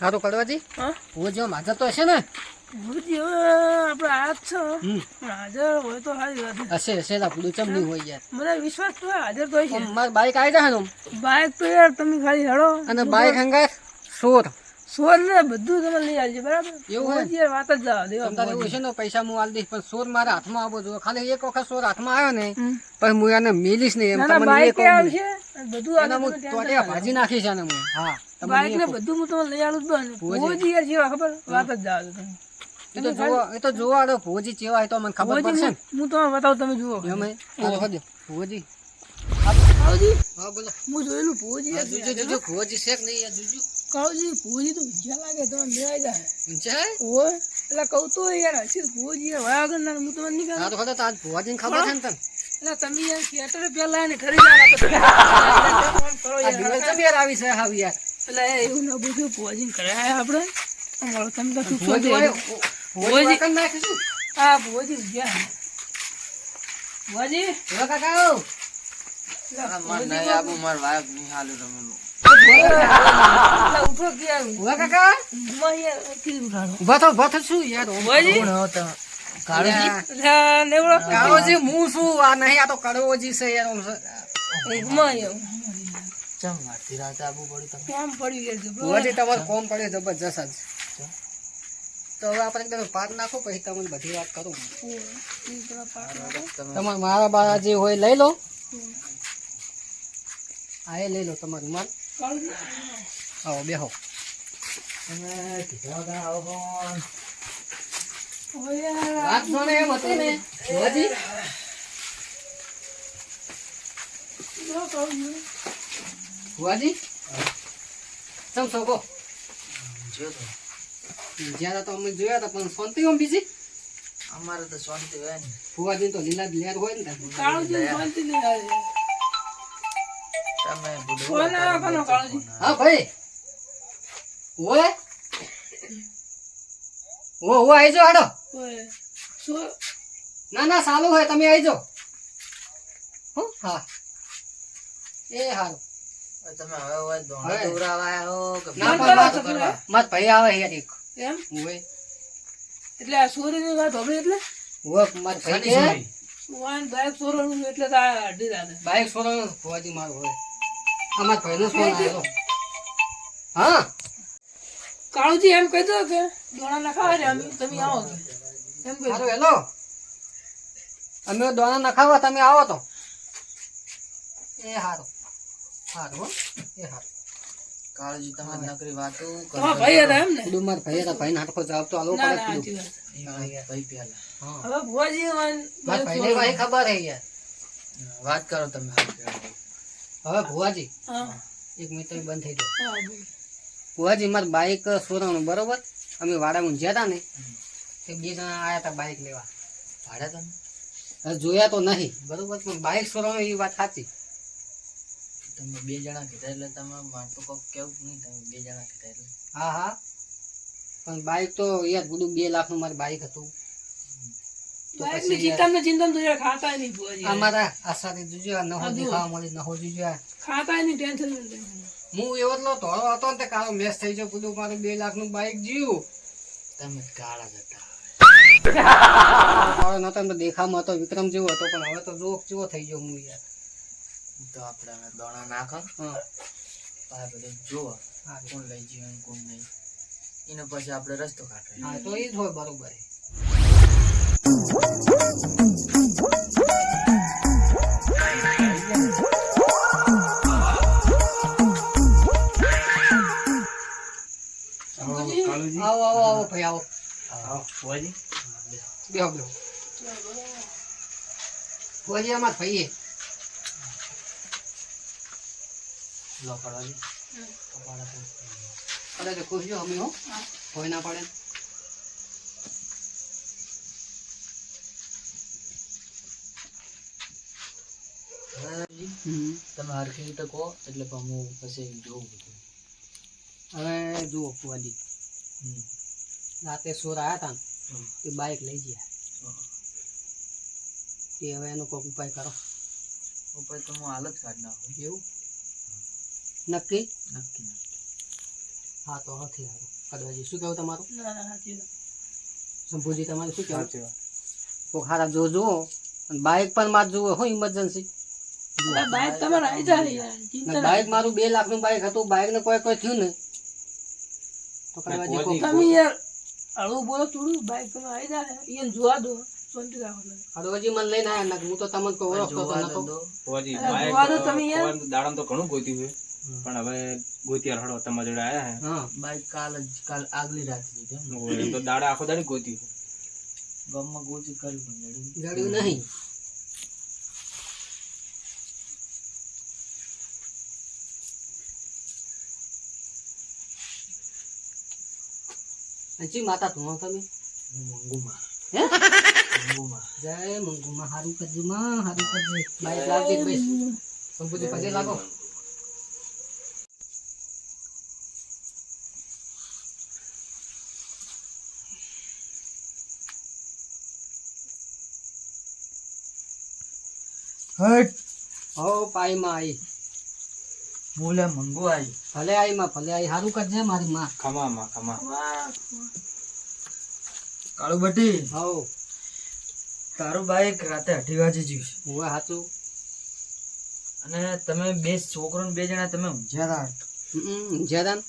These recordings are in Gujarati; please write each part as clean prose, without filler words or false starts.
હા તો કડવાજી હા હું જો માજા તો હશે ને ગુરુજી હવે આપણે આયા જ છો હાજર હોય તો સારી વાત હશે આપણું ચમ નહીં હોય યાર મને વિશ્વાસ તો હાજર તો છે મારી બાઈક આવી જાય ને બાઇક તો યાર તમે ખાલી હેડો અને બાઈક હંગાર સોર સોર ને બધું તમે લઈ આવજો બરાબર એવું હોય? યાર વાત જ જવા દેવા તમતારે એવું છે ને પૈસા હું આલ દઈશ પણ સોર મારા હાથમાં આવવો જોઈએ ખાલી એક વખત સોર હાથમાં આવ્યો ને પછી હું એને મિલીશ નહીં એમ તમને એ બાઇક કહું આવશે બધું એને હું તોડે ભાજી નાખીશ એને હું હા બાઇક ને બધું હું તમને લઈ આવું જ બને ભોજી યાર જેવા ખબર વાત જ જવા દો તમે એ તો જોવા દો ભોજી ચેવા હોય તો મને ખબર પડશે ને હું તમને બતાવું તમે જુઓ એમ ભોજી ભોજી હા બોલો હું જોયેલું ભોજી જોજો ભોજી શેક નહીં યાર જોજો કાળજી ભોજી તો ઊંચા લાગે તમે મેળાઈ જાય ઊંચા ઓય એટલે કહું તો યાર હશે ભોજી યાર વાયા વગર ના હું તમને નહીં હા તો ખબર તો આજ ભોજીને ખબર છે ને તને એટલે તમે યાર થિયેટર પેલા ને ખરીદા કરો આ દિવસ તો બેર આવી છે હાવ યાર એટલે એવું ના બધું ભોજી કરાય આપણે અમારો તમે તો ભોજી ભોજી કન નાખીશું હા ભોજી ગયા ભોજી હેલો કાકા ઉઠો ગયા ઉભા કાકા ઉભા થો શું યાર કાળોજી હું શું આ નહીં આ તો કડવોજી છે યાર ભુવાજી તમારું કોમ પડે જબરજસ્ત આજ તો હવે આપણે એકદમ પાર નાખો પછી તમને બધી વાત કરું તમારે મારા બારા જે હોય લઈ લો હા એ લઈ લો તમારું માલ આવો બેહો વાત જોને એમ હતી ને ભુવાજી ભુવાજી ચમ શોકો જયારે તો અમે જોયા હતા પણ શાંતિ આમ બીજી અમારે તો શાંતિ હોય ને ભુવાજી તો લીલા જ લેર હોય ને કાળજી શાંતિ નહીં આવે તમે ફોન આવ્યો કોનો કાળજી હા ભાઈ ઓય ઓ આઈ જો હાડો ઓય શું ના સાલું હોય તમે આઈ જો હો હા એ હારું તમે હવે હોય દોણા દોરાવા હો કે ના પણ મત ભાઈ આવે યાર એક એમ ઓય એટલે આ સોરીની વાત હવે એટલે ઓય મત ભાઈ કે વાન બાઈક સોરવાનું એટલે તો આ અઢી રાતે બાઈક સોરો ભુવાજી મારો હોય અમાર ભાઈનો ફોન આવ્યો હા કાળુજી એમ કહી દો કે દોણા નખાવા રે અમે તમે આવો કે એમ કહી હારું હેલો અમે દોણા નખાવા તમે આવો તો એ હારું હારું હો એ હારું કાળજી તમે નકરી વાતો તમારા ભાઈ હતા એમ ને કુડું માર ભાઈ હતા ભાઈ નાટકો જવાબ તો આલો ના પડે ના કુડું સાચી વાત ભાઈ પહેલા હા હવે ભુવાજી માર ભાઈને ભાઈ ખબર હે યાર વાત કરો તમે હવે ભુવાજી હા એક મિનિટ બંધ થઈ ગયો હા બોલ. ભુવાજી માર બાઈક સોરાનું બરોબર અમે વાડામાં જ્યાં હતા ને તે બે જણા આયા હતા બાઈક લેવા ભાડે તમે હવે જોયા તો નહીં બરોબર પણ બાઈક સોરાનું એ વાત સાચી તમે બે જણા કીધા એટલે તમે માર તો કોક કેવું નહીં તમે બે જણા કીધા એટલે હા પણ બાઈક તો યાર બધું 2 લાખનું મારું બાઈક હતું તો બાઈકની પછી ચિંતા તો યાર ખાતા નહીં ભુવાજી અમારા આશાથી જોજો આ નહો દેખાવા મળી નહો જોજો આ. ખાતા નહીં ટેન્શન નહીં હું એવો જ ધોળો હતો ને તે કાળો મેસ થઈ ગયો બધું મારું 2 લાખનું બાઈક જીવ્યું તમે કાળા જતા કાળો નતો એમ તો દેખામાં હતો વિક્રમ જેવો હતો પણ હવે તો જોક જેવો થઈ ગયો હું યાર તો આપણે હવે દોણા નાખો હા આ બધું જુઓ હા કોણ લઈ જીવન કોણ નહીં એના પછી આપણે રસ્તો કાઢવો હા તો એ જ હોય બરોબર આવો આવો આવો ભાઈ આવો બેહો બેહો ભુવાજી અમાર ભાઈએ લો પડવાજી અરે તો ખુશ જો અમે હો કોઈ ના પડે તમે હરખી રીતે કહો એટલે પણ હું પછી જોઉં બધું હવે જુઓ ભુવાજી રાતે સોર આવ્યા હતા ને તે બાઈક લઈ ગયા તે હવે એનો કોઈક ઉપાય કરો ઉપર તો હું હાલત કાઢ નાખું એવું નક્કી નક્કી નક્કી હા તો નથી સારું કડવાજી શું કહેવું તમારું ના ના સાચી વાત. શંભુજી તમારે શું કહેવું સાચી વાત. કોક હારા જો જુઓ અને બાઇક પણ માર જુઓ હું ઇમરજન્સી આ બાઈક તમારે આવી જાય યાર, ચિંતા ના બાઇક મારું 2 લાખનું બાઇક હતું બાઇક ને કોઈ થયું ને તો કડવાજી કોક તમે યાર હળવું બોલો થોડું, બાઈક તમે આવી જાય એને જોવા દો, શાંતિ રાખો તમે. કડવાજી મને લઈને આયા ને હું તો તમને કોઈ ઓળખતો તો જોવા નતો દો. ફુવાજી, અરે બાઈક જોવા દો તમે યાર. ફુવાન દાડામાં તો ઘણું ગોત્યું છે પણ હવે ગોતિયાર હળો તમારા જોડે આયા હે હા બાઈક કાલ આગલી રાત લીધી એમ ને. એમ તો દાડા આખો દાડી ગોત્યું છે. ગામમાં ગોતી કરી પણ જડી. જડ્યું નહીં હજી માતા તું તમે મંગુમાં હે મંગુમાં જય મંગુમાં હારું કરજો માં હારું કરજો બાઈક લાવજે બસ સંપૂજી પગે લાગો હટ હો પાઈમાં આઈ મોલે મંગુ આવી. ભલે આઈ માં ભલે આઈ હારું કરજે મારી માં ખમામાં ખમા. વાહ. કાળુ બટી હો તારું બાઈક રાતે 8 વાગે જ્યું છે હું હાચું અને તમે બે છોકરો ને 2 જણા તમે ઊંઝ્યા હતા. જેદાન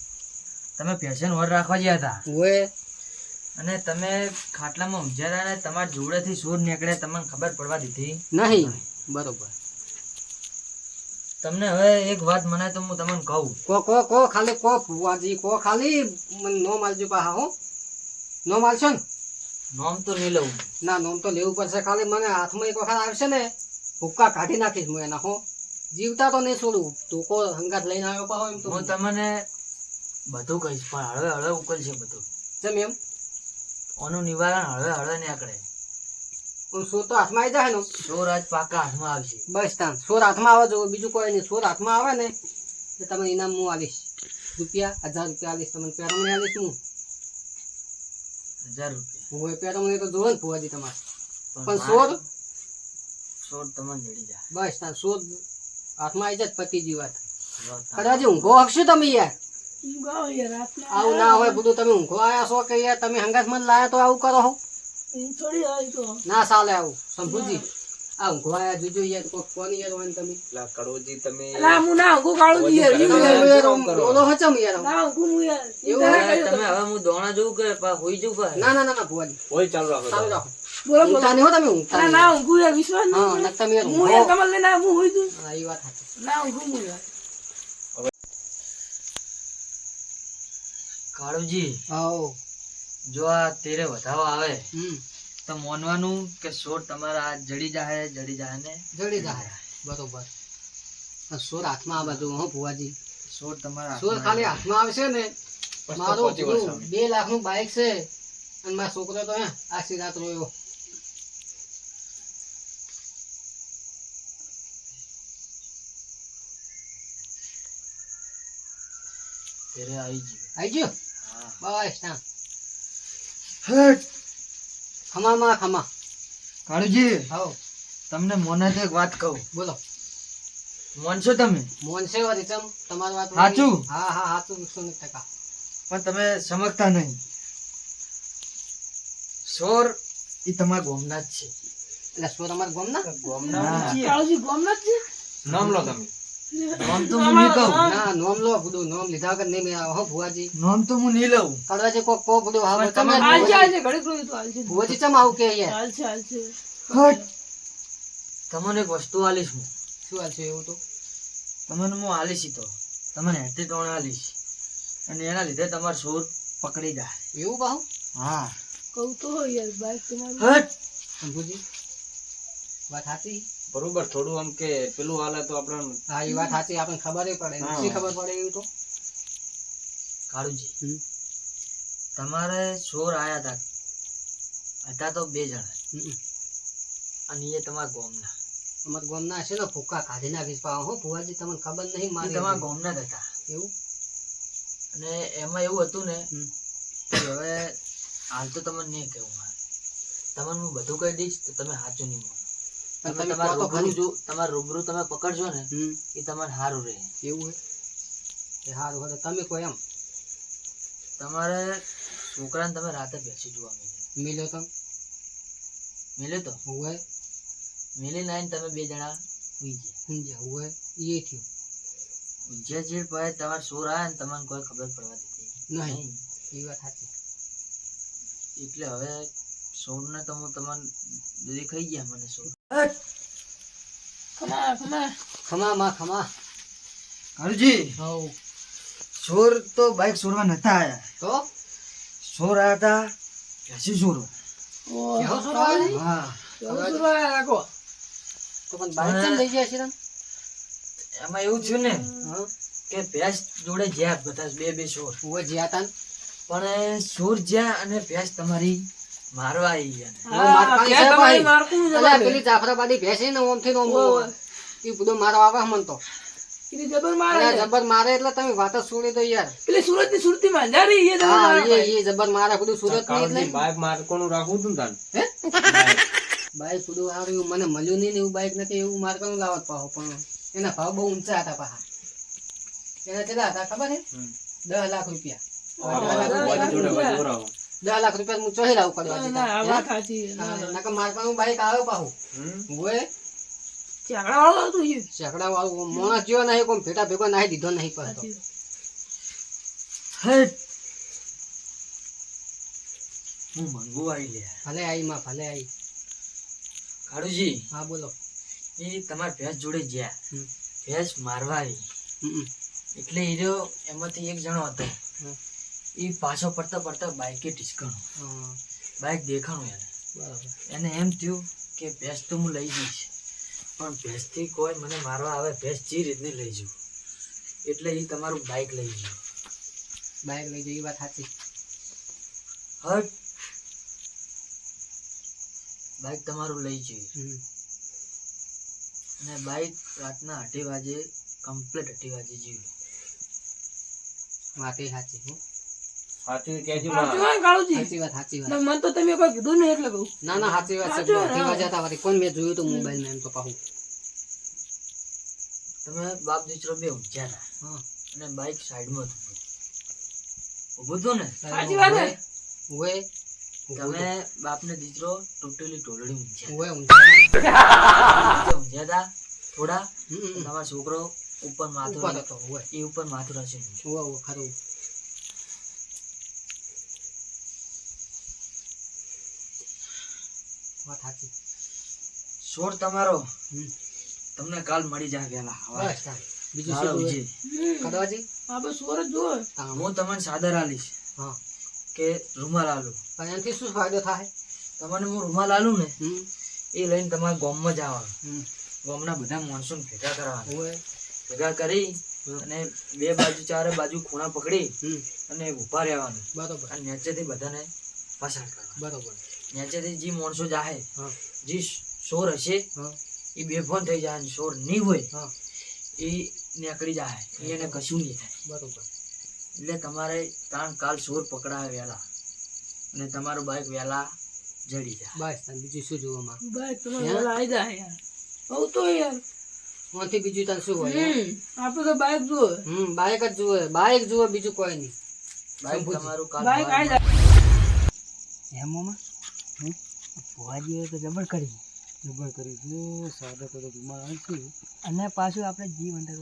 તમે પેશન વર રાખવા ગયા હતા ઓએ અને તમે ખાટલામાં ઊંઝ્યા હતા ને તમારા જોડેથી સોર નીકળે તમને ખબર પડવા દીધી. નહીં બરોબર તમને હવે એક વાત મને તો હું તમને કહું. કો ખાલી કો ફુવાજી કો ખાલી મને નો માલજો પાહા હો નો માલશો ને નામ તો નહીં લઉં. ના નોમ તો લેવું પડશે ખાલી મને હાથમાં એક વખત આવશે ને ભૂક્કા કાઢી નાખીશ હું એના હો જીવતા તો નહીં છોડું ટૂંકો હંગાત લઈને આવ્યો પાહો એમ તો હું તમને બધું કહીશ પણ હળવે હળવે ઉકલશે બધું. જેમ એમ ઓનું નિવારણ હળવે હળવે નીકળે. પણ સોર તો હાથમાં આવી જાય ને સોર આજ પાકા હાથમાં આવશે. બસ તાન સોર હાથમાં આવે જો બીજું કોઈ નહીં સોર હાથમાં આવે ને તો તમને ઇનામ હું આલીશ રૂપિયા 1000 રૂપિયા આલીશ તમને પેરમણી આલીશ હું 1000 રૂપિયા. હું પેરમણી તો જોવે ને ફુવાજી તમારે પણ મારે સોર સોર તમને જડી જાય. બસ તાન સોર હાથમાં આવી જાય પતિજી વાત જો તમે- કદાચ ઊંઘો હકશો તમે યાર ઈ ગાવ યાર રાતના આવું ના હોય બધું તમે ઊંઘો આયા છો કે યાર તમે હંગાત મને લાયા તો આવું કરો હો ઈ થોડી આવી તો ના ચાલે આવું શંભુજી આ ઊંઘો આયા જોજો યાર કોક કોની યાર હોય ને તમે લા કડોજી તમે અલા હું ના ઊંઘું કાળું યાર ઈ તમે યાર. યાર કામ કરો. બોલો હચમ યાર ના ઊંઘું હું યાર એવું ચિંતા ના હવે કરજો તમે હવે હું દોણા જોઉં કે હોઈ જઉં કે ના ના ના ના ભુવાજી કોઈ ચાલુ રાખો ચાલુ તમે. રાખો બોલો બોલો ઊંઘતા નહીં હો તમે ઊંઘતા અલા નહીં. ના ઊંઘું યાર વિશ્વાસ હા નહીં ના તમે યાર હું યાર ઊંઘો કમલ લઈને આવ્યો, હું હોઈ દઉં હા એ વાત સાચી ના ઊંઘું હું યાર કાળુજી આવો જો આ તેરે વધાવો આવે હમ તો માનવાનું કે સોર તમારા આ જડી જાય ને જડી જાય બરોબર આ સોર હાથમાં આવે જો હો ભુવાજી સોર તમારા સોર હાથમાં ખાલી આવે. હાથમાં આવશે ને બસ તો મારું પહોંચી વળશે. 2 લાખનું બાઇક છે અને મારો છોકરો તો હે આખી રાત રોયો તેરે આવી ગયું. આવી ગયો હા. બસ ના હટ. ખમામાં ખમા કાળુજી આવો તમને મોને તો એક વાત કહું. બોલો મોનશો તમે મોન છે વળી ચમ તમારી વાત સાચું? હા હા સાચું 100% પણ તમે સમજતા નહીં. સોર એ તમારા ગોમના જ છે. એટલે સોર અમારા ગામના હા. કાળુજી ગોમના જ છે નામ લો તમે. નામ તો હું નહીં કહું. ના નોમ લો બધું નોમ લીધા વગર નહીં મેળાવો હો ભુવાજી નામ તો હું નહીં લઉં. કડવાજે કો બધું હા પણ તમે તમે હાલશે હાલશે ઘડીક રોયું તો હાલશે ભુવાજી ચમ આવું કે યાર હાલશે હાલશે હટ. તમને એક વસ્તુ આલીશ હું. શું હાલ છે એવું તો તમને હું આલીશ ઈ તો તમને હેઠી ટોણ આલીશ અને એના લીધે તમારો સોર પકડી જાય. એવું કહું હા. કહું તો હોય યાર બાઈક તમારું હટ. શંભુજી વાત સાચી બરોબર થોડું આમ કે પેલું હાલે તો આપણે હા એ વાત સાચી આપણને ખબર પડે હા. શી ખબર પડે એવું તો કાળુજી હમ. તમારે સોર આયા હતા તો 2 જણા હમ. અને એ તમારા ગોમના. અમારા ગામના છે ને ભૂકા કાઢી નાખીશ પાહો હો ભુવાજી તમને ખબર નહીં એ મારી તમારા ગોમના જ હતા. એવું અને એમાં એવું હતું ને હમ. કે હવે હાલ તો તમને નહીં કહેવું મારે. તમને હું બધું કહી દઈશ તો તમે સાચું નહીં માનો. પણ તમે તમે તમારા કહો તો રૂબરૂ ખરી. જો તમારા રૂબરૂ તમે પકડશો ને હમ એ તમારે સારું રહે. એવું હે એ સારું હવે તમે કોઈ એમ તમારે છોકરાને તમે રાતે બેસી જોવા મિલ્યો તો મળ્યો તો હોય મિલી નાઈને તમે બે જણા ઉઈ ગયા સમજ્યા હોય એ થયું ઊંઝા ચીડ પાસે તમારે સોર આવ્યા ને તમને કોઈ ખબર પડવા દીધી નહીં એ વાત સાચી એટલે હવે સોરને તો હું તમને દેખાઈ ગયા મને સોર ખમા ખમા ખમા માં ખમા કાળુજી હવ સોર તો બાઈક સોરવા નતા આયા તો સોર આયા હતા ભેંસી સોરો કેવો સોર આવે છે? હા રાખો તો પણ બાઈક કેમ લઈ ગયા છે તને? એમાં એવું થયું ને હા કે ભેંસ જોડે જ્યાં બધા બે સોર હોય જ્યાં તાન પણ સોર જ્યાં અને ભેંસ તમારી મારવા આવી ગયા મારવાની છે ભાઈ. મારકું અલા પેલી જાફરાબાદી ભેંસ છે ને ઓમથી ને ઓમ ઓય. એ બધો મારવા આવે મન તો પેલી જબર મારે અલા જબર મારે એટલે તમે વાત જ છોડી દો યાર પેલી સુરત ની સુરતી માં જારી એ જબર હા મારે એ જબર મારે બધું સુરત ની કાળુજી એટલે બાઈક મારકોનું રાખવું હતું ને તાન હે બાઈક બધું સારું મને મળ્યું નહીં ને એવું બાઈક નથી એવું મારવાનું લાવત પાહો પણ એના ભાવ બહુ ઊંચા હતા પાહા એના કેટલા હતા ખબર છે 10 લાખ રૂપિયા જોડે જોરાવો 10 લાખ રૂપિયા હું ચોહી લાવું કરવા ના આ વાત દીધા સાચી નકર મારવાનું બાઈક આવે પાહું હોય ચાકડા વાળો હતું એ શેકડા વાળું માણસ જેવો નહીં કોઈ ભેટા ભેગો નાહી દીધો નહીં પડતો સાચી. હે હું મંગુ આવી લ્યા ભલે આઈ માં ભલે આઈ કાળુજી હા બોલો એ તમારા ભેંસ જોડે જ્યાં હમ. ભેંસ મારવા આવી હમ. એટલે એ રહ્યો એમાંથી એક જણો હતો હમ. એ પાછો પડતા પડતા બાઈકે ઢીસકાણો હા, બાઈક દેખાણું યાર બરાબર એને એમ થયું કે ભેંસ તો હું લઈ જઈશ પણ ભેંસથી કોઈ મને મારવા આવે ભેંસ જે રીતની લઈ જઉં એટલે એ તમારું બાઈક લઈ ગયું બાઈક લઈ જઈ વાત સાચી હટ બાઈક તમારું લઈ જયું હમ. અને બાઈક રાતના 8 વાગે કમ્પ્લીટ 8 વાગે જીવ્યું વાત એ સાચી હો સાચું કહેજો સાચું ના હોય કાળુજી સાચી વાત સાચી વાત ના, મને તો તમે કોઈ કીધું નહીં એટલે કહું ના ના સાચી વાત છે સાચું, બધી હા. મજા હતા વાળી કોણ મેં જોયું તો મોબાઈલ માં એમ તો પાહું તમે બાપ દીકરો બે ઊંઘ્યા હતા હા અને બાઈક સાઈડમાં હતું ઊભું હતું ને સાચી વાત હે હોય તમે બાપને દીકરો ટોટલી ટોલડી ઊંઘ્યા હોય ઊંઘ્યા ઊંઘ્યા હતા થોડા હમ. તમારો છોકરો ઉપર માથું ઉપર હતો હોય એ ઉપર માથું રહેશે હોય હોય ખરું વાત સાચી સોર તમારો હમ. તમને કાલ મળી જાય વેલા બસ તાર. બીજું હાલો શું જી. જોઈએ? કડવાજી હા બસ સુરત જોવે તામ. હું તમને સાદર આલીશ હા કે રૂમાલ આલું પણ એનાથી શું ફાયદો થાય તમને હું રૂમાલ આલું ને હમ. એ લઈને તમારા ગામમાં જવાનું હમ. ગામના બધા માણસોને ભેગા કરવાના હોય ભેગા કરી અને બે બાજુ ચારે બાજુ ખૂણા પકડી હમ. અને ઊભા રહેવાનું બરોબર અને નીચેથી બધાને પસાર કરવા બરોબર નીચેથી જે માણસો જાહે હા જે સોર હશે હા એ બેભાન થઈ જાય અને સોર નહીં હોય હા એ નીકળી જાય એને કશું નહીં થાય બરોબર એટલે તમારે તાણ કાલ સોર પકડાવે વહેલા અને તમારું બાઈક વહેલા જડી જાય બસ તાન બીજું શું જોવામાં બાઈક તમારે વેલા આવી જાય યાર બહુ તો યાર ઓથી બીજું તને શું હોય આપણે તો બાઈક જોવે બાઈક જ જુએ બાઈક જુએ બીજું કોઈ નહીં બાઈક તમારું કાલ બાઈક આવી જાય હેમોમાં ભુવાજીએ તો જબર કરી છે સાદા તો રૂમાલ આવીશું અને પાછું આપણે જીવ અંદર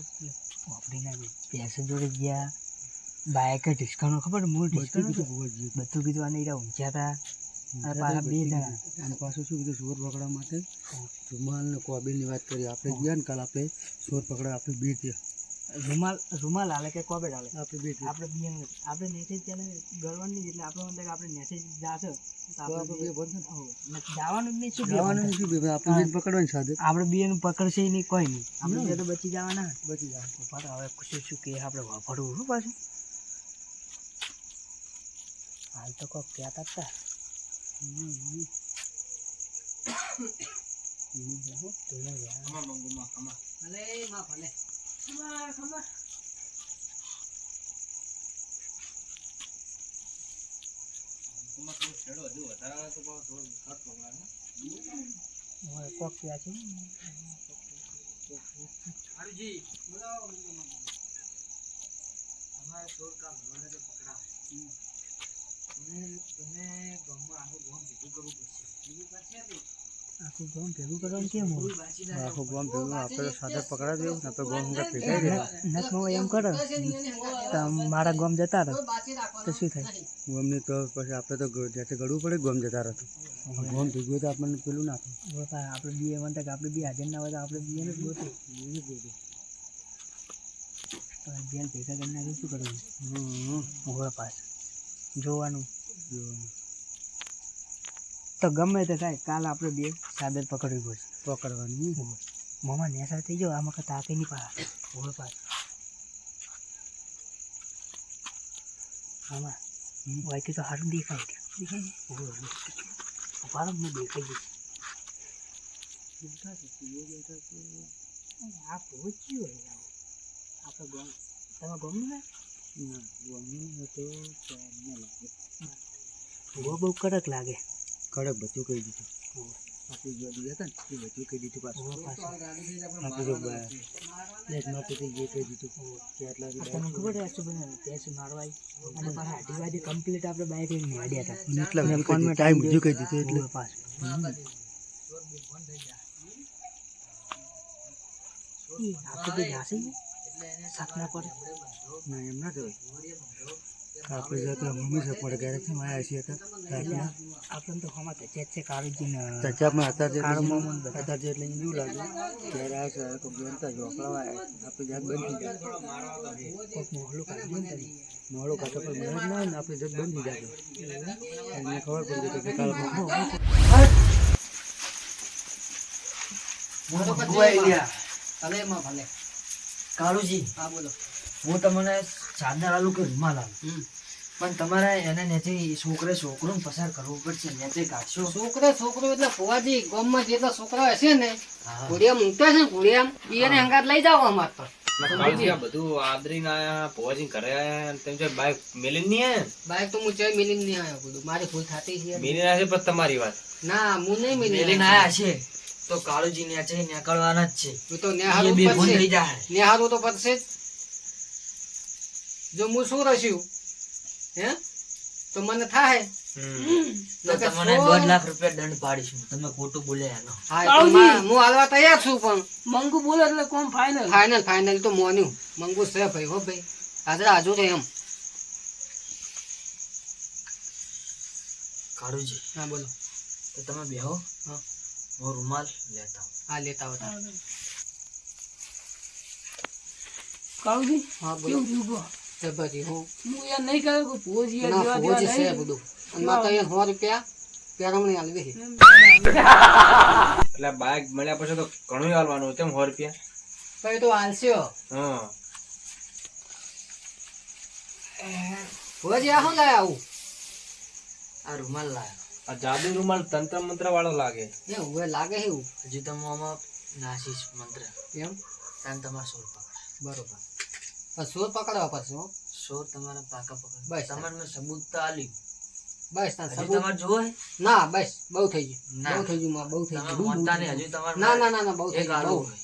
વાપરી ના ભેંસ જોડે ગયા બાઈક ઢીસકાનો ખબર મૂળ ઢીસકાનો બધું કીધું અને એરા ઊંઘ્યા હતા અને પાછા બે જણા અને પાછું શું કીધું ચોર પકડવા માટે રૂમાલ ને કોબીલની વાત કરી આપણે ગયા ને કાલ આપણે ચોર પકડવા આપણે બે થયા રૂમાલ હાલે કે કોબેડ હાલે આપણે બે આપણે બે આપણે મેસેજ તેને ગળવાની એટલે આપણે અંદર આપણે મેસેજ જાશે આપણે બે બંધ જવાનું જ નહીં શું જવાનું શું આપણે બેન પકડવાની સાથે આપણે બેન પકડશે નહીં કોઈ નહીં આપણે બે તો બચી જવાના બચી જવા પણ હવે શું શું કે આપણે વાપરવું શું પાછું હાલ તો કોક કહેતા હતા ભલે માં ભલે ખમા ખમા કોક ક્યાં છે હારુજી તમારે સોર કામ પકડાવે તમે ગામમાં આખું ગામ ભેગું કરવું પડશે. આખું ગામ ભેગું કરવાનું કેમ હોય? આખું ગામ ભેગું આપણે તો સાદર પકડાવી દેવું ને આપણે ગામ ઊંઘા ભેગા દેવા. નકમાં એમ કરો તો મારા ગામ જતા રહો તો શું થાય? ગામની તો પછી આપણે તો જાતે ગળવું પડે ગામ જતા રહો તો ગામ ભેગું હોય તો આપણને પેલું ના હવે પાછા આપણે બી એમ કે આપણે બી હાજર ના હોય તો આપણે બી એને જ ગોતું તો બેન ભેગા કરી નાખે શું કરવું? હવે પાછું જોવાનું તો ગમે તે થાય કાલ આપણે બે ચાદર પકડવી પડશે. પકડવાની મામા નેસા થઈ જાઓ આમાં તાકે નહીં પાડે. હવે પાછું મામા વાયથી તો સારું દેખાય છે. પાડો હું દેખાઈ જઈશ. આ પહોંચ્યું હોય આપણે ગમ તમે ગમ્યું ને બહુ કડક લાગે. કડક બધું કહી દીધું. આપણે જો હતા ને એ બધું કહી દીધું પાછું. આપણે જો પ્લેટમાંથી જે કહી દીધું કે આટલા તમને ખબર છે પેસ મારવા આવી અને પાછા અઢી વાગે કમ્પ્લીટ આપણે બાઇક લઈને હેડ્યા હતા. એટલા ટાઈમ બધું કહી દીધું એટલે પાછું આપણે તો જાશે સાત ના પડે. ના એમ ના કહેવાય. આપણે જતા મમ્મી સા પડે ઘરે છે માયા છીએ હતા આપણને તો હમણાં ચેક છે કાળુજી ચચામાં અત્યારે કાળો મોમન અત્યારે એટલે એવું લાગે ત્યારે આ છે તો બનતા જોકળવા આપણે જાત બંધ થઈ જાય કોઈક મોહલું કાઢ્યું ને તમે મોડો કાઢો પણ મહેનત ના હોય ને આપણે જાત બંધ થઈ જાય એમને ખબર પડી ગઈ કે કાલ કાળુજી, હા બોલો. હું તમને ચાદર આલું કે રૂમાલ આલું, પણ તમારે એને નેચે છોકરું પસાર કરવું પડશે. નેચે કાઢશો છોકરો એટલે ફુવાજી ગામમાં જેટલા છોકરા હશે ને હા. ઘોડિયા મૂકતા છે ને ઘોડિયા એને હંગાત લઈ જાવ અમાર તો કાળુજી આ બધું આદરીને આયા ભુવાજી ઘરે આયા તેમ છે બાઈક મેલી નહીં આયા બાઈક તો હું ચઈ મિલીને નહીં આવ્યો બધું મારી ભૂલ થતી છે મેલી ના છે પણ તમારી વાત ના હું નહીં મેલીને મિલી આયા છે તો કાળુજી નેચે નીકળવાના જ છે. હું તો એ નેહારું બે ભૂલ થઈ પડશે જાય. નેહારું તો પડશે જ જો હું શું રસ્યું હે તો મને થાય તો તમને 1.5 લાખ રૂપિયા દંડ પાડીશું. તમે ખોટું બોલ્યા એનો. હા એ તો હું હાલવા તૈયાર છું પણ મંગુ બોલે એટલે કોમ ફાઇનલ. ફાઇનલ તો મોન્યું મંગુ છે ભાઈ હો ભાઈ હાજર હાજુ રે એમ કાળુજી, હા બોલો તો તમે બેહો, હા હું રૂમાલ લેતા આવું. હા લેતા આવતા કાળુજી હા બોલો કેવું થયું કહો? જબરજી હું હું યાર નહીં કહ્યું કે ભુવોજી યાર ના દેવા ફોજ દેવા છે નહીં. બધું અને મારે તો અહીંયા 100 રૂપિયા પેરામણી આલવી છે એટલે બાઈક મળ્યા પછી તો ઘણું હાલવાનું તેમ 100 રૂપિયા. ભાઈ તો હાલશો હા ફોજી આ શું લાય આવું આ રૂમાલ લાયો. આ જાદુ રૂમાલ તંત્ર મંત્ર વાળો લાગે. એ હવે લાગે છે એવું હજી તો હું આમાં નાસીસ મંત્ર એમ તાન તમારા સોર પકડા. બરોબર પણ સોર પકડવા પડશે હો સોર તમારા પાકા પકડ. બસ. તમારે મેં સબૂત તો આલ્યું. બસ તાર હજી સબૂત તમારે જોવે? ના બસ બહુ થઈ ગયું ના. બહુ થઈ ગયું માં બહુ થઈ તમે ગયું માનતા નહીં. હજી તમારે ના ના ના ના બહુ થઈ એક ગયું આલુ બહુ હોય.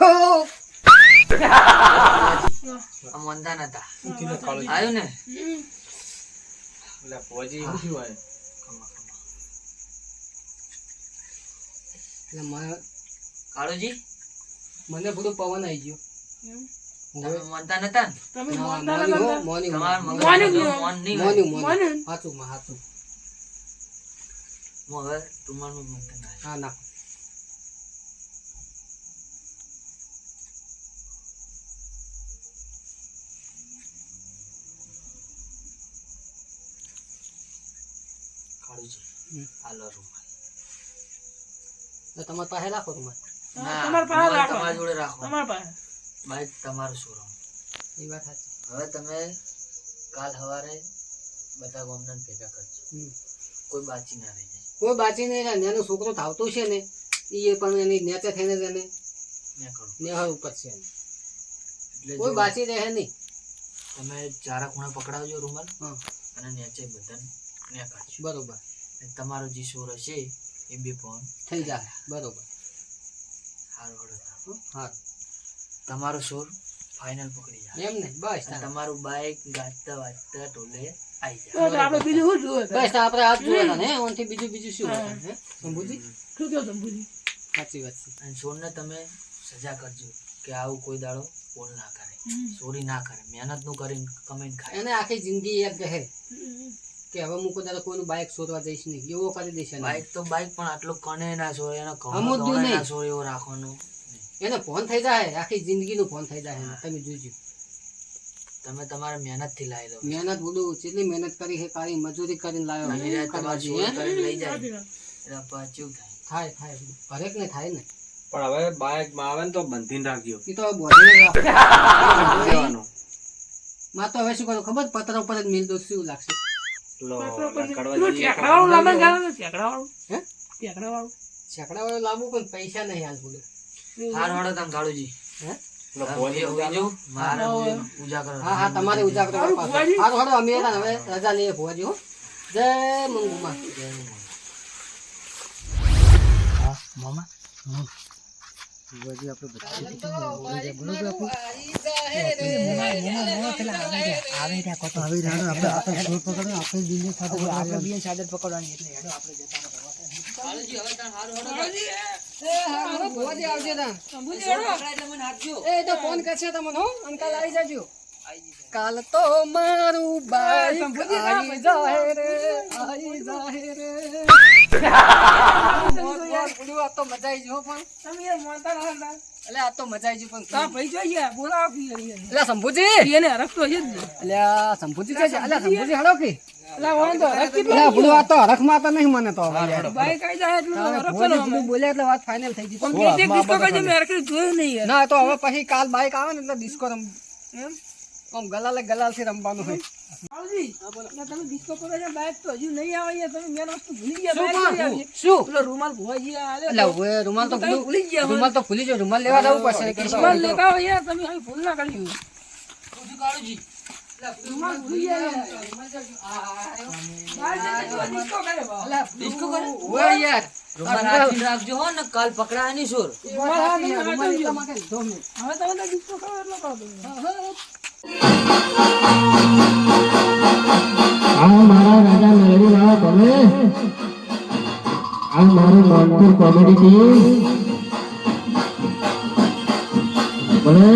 ઓહ! આ માનતા નતા. શું થયું કાળુજી? આવ્યું ને? એટલે ભુવાજી શું થયું આને? ખમા, ખમા. એટલે મને કાળુજી, મને બધું પવન આવી ગયો એમ? તમે માનતા નતા ને? તમે ના, માનતા મોન્યું હો, નતા? મોન્યું, તમારા મોન્યું. મગજમાં મોન્યું તો ગયું. મોન નહીં હોય. મોન્યું, મોન્યું. મોન્યું. હાચું માં હાચું હું હવે રૂમાલનું મંત્ર ના. હા ના કાળુજી, હમ. આલો રૂમાલ. તો તમારે પાસે રાખો તમારે ના, તમારા પાસે રૂમાલ રાખો. તમારા જોડે રાખો. તમારા પાસે. બાઈક તમારું સોરમ. એ વાત સાચી હવે તમે કાલ સવારે બધા ગામના ભેગા કરજો. હમ. કોઈ બાચી ના રહી જાય. કોઈ બાચી નહીં રહે એનો છોકરો ધાવતો છે ને એ પણ એની નેચે થઈને જ એને ને કરો. નેહર ઉપર છે એટલે કોઈ જો બાચી રહે નહીં તમે ચારા ખૂણા પકડાવજો રૂમાલ હા અને નેચે બધાને ને કાઢજો. બરોબર અને તમારો જે સોર હશે એ બે ફોન થઈ જાય બરોબર હારો હળો. હા તમારો સોર ફાઇનલ પકડી જાય એમ ને બસ અને તમારું બાઈક ગાજતા વાજતા ટોલે આવી તો જાય આપણે બીજું શું જોવે બસ આપણે હાથ જોયા હતા ને ઓનથી બીજું શું હતા હે શંભુજી શું કહો શંભુજી? સાચી વાત છે અને સોનને તમે સજા કરજો કે આવું કોઈ દાડો બોલ ના કરે ચોરી ના કરે મહેનત નું કરીને કમાઈને ખાય એને આખી જિંદગી યાદ રહે કે હવે હું કોઈ કોઈનું બાઇક શોધવા જઈશ નહીં એવો કરી દઈશ એને. બાઈક તો બાઈક પણ આટલું કને ના છો એનો અમુક દૂર કમો નહીં. ના છો એવો રાખવાનો એને ફોન થઈ જાય આખી જિંદગીનું ફોન થઈ જાય એને. તમે જોજો તમે તમારે મહેનત થી લાવી દો મહેનત બોલું કેટલી મહેનત કરી છે કાળી મજૂરી કરીને લાવ્યો આવી રીતે તમારે કરવાજી, ચોરી હે? કરીને લઈ જાય એટલે પાછું થાય થાય હરેક ને થાય ને પણ હવે બાઇક માં આવે ને તો બંધીને રાખજો એ તો બોધીને દેવાનું. માં તો હવે શું કરું ખબર પત્ર ઉપર જ મિલ દો શું લાગશે લો, પેલું કડવાજી ટેકડાવાળું લાંબા ગાળાનું ટેકડાવાળું. હે? ટેકડાવાળું. છકડા વાળું લાવવું પણ પૈસા નહીં હાલ બોલું હાર હળો તમે કાળુજી હે લો, તમે ભોજી બીજો મારે પૂજા કરો હા હા તમારે ઉજાગરો હારું, કરવા ભુવાજી. હારું હારું અમે હતા ને હવે રજા લઈએ ભુવાજી હો જય મંગુમાં હા મામા ભુવાજી આપણે બતાવી દીધું ને, ભુવાજી બરોબર આપણું આવે ત્યાં કોતો આવી રહ્યા આપણે આપણે ચોર પકડો આપણે દિલ્હી સાથે આપણે બી સાદર પકડવાની એટલે હેડો આપણે જતા રહો. ભુવાજી આવજો તા શંભુજી હેડો. એ તો ફોન કરશે તમને હો અંકલ આવી જાજો કાલ તો મારું બાઈક આવી જાહે રે આવી જાહે રે બોલું આ તો મજા આવી ગયો પણ તમે યાર માનતા ના હતા. એટલે આ તો મજા આવી ગઈ પણ તારા ભાઈ જોઈએ બોલાવો પીએ. એટલે શંભુજી એને હરખતો છે જ ને. એટલે શંભુજી છે એટલે શંભુજી હડો કે એટલે વાંધો હરખ કેટલો એટલે બોલું આ તો હરખમાં તો નહીં મને તો હવે યાર. બાઈક આવી જાય એટલું હરખ ભુવાજી કરો. પેલું બોલ્યા એટલે વાત ફાઇનલ થઈ ગઈ પણ બે ટેક ડિસ્કો કરજો, મેં હરખી જોયું નહીં યાર. ના તો હવે પછી કાલ બાઈક આવે ને એટલે ડિસ્કો રમ એમ? આમ ગલાલ થી રમવાનું હોય બાઉજી, એટલે તમે ડિસ્કો કરો છો, બાઈક તો હજુ નહીં આવે યાર. તમે મેન વસ્તુ ભૂલી ગયા. શું બાઈક લઈ પણ? આવીએ. શું પેલો રૂમાલ ભુવાજી આલ્યો એટલે તો. હવે રૂમાલ તો તમે ભૂલી ભૂલી ગયા હોય. રૂમાલ તો ભૂલી જાઓ રૂમાલ લેવા જવું પડશે રૂમાલ લેતા આવો યાર, તમે આવી ભૂલ ના કરી હોય. રૂમાલ ભૂલી ગયા યાર. બહાર જઈને ડિસ્કો કરે બા. ડિસ્કો કરે ઓય યાર રૂમાલ રાખીને રાખજો હો ને કાલ પકડાય નહીં સોર રૂમાલ હા, તમે રૂમાલ હટાવજો. એટલા માટે લીધો મેં. હવે તમે તો ડિસ્કો કરો એટલો કરો તમે. આ મારા રાજા મેળવી લાવો તમે આ મારું મોનપુર કોમેડી ટીમ ભલે